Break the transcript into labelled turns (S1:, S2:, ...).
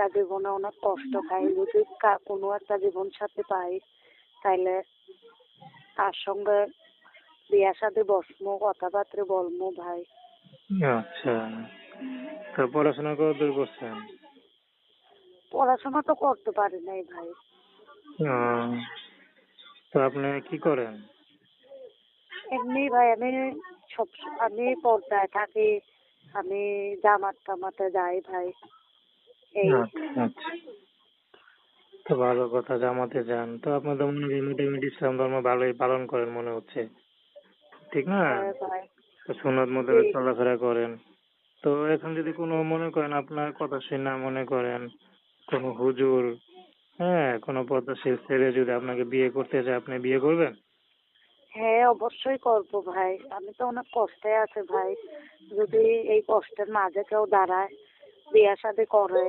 S1: একটা জীবনে অনেক কষ্ট খাই, যদি কোনো একটা জীবন সাথী পাই তাইলে তার সঙ্গে বিয়ার সাথে বসমু, কথাবার্তা বলবো ভাই।
S2: আচ্ছা, তো পড়াশোনা কতদূর করছেন?
S1: পড়াশোনা তো করতে পারি নাই ভাই।
S2: আহ, তো আপনি কি করেন?
S1: এমনি ভাই সব আমি পর্দায় থাকি, আমি জামাত টামাতে যাই ভাই, এই।
S2: আচ্ছা আচ্ছা, তো ভালো কথা, জামাতে যান। তো আপনাদের মনে হয় মোটামুটি ইসলাম ধর্ম ভালোই পালন করেন মনে হচ্ছে, ঠিক না?
S1: হ্যাঁ ভাই।
S2: তো সুন্নত
S1: জি।
S2: মোতাবেক চলাফেরা করেন। তো এখন যদি কোনো মনে করেন আপনার কথা শুনে মনে করেন কোনো হুজুর, হ্যাঁ, কোনো পদ্মাশীল ছেলে যদি আপনাকে বিয়ে করতে চায়, আপনি বিয়ে করবেন?
S1: হ্যাঁ অবশ্যই করবো ভাই, আমি তো অনেক কষ্টে আছি ভাই, যদি এই কষ্টের মাঝে কেউ দাঁড়ায় বিয়া শাদী করে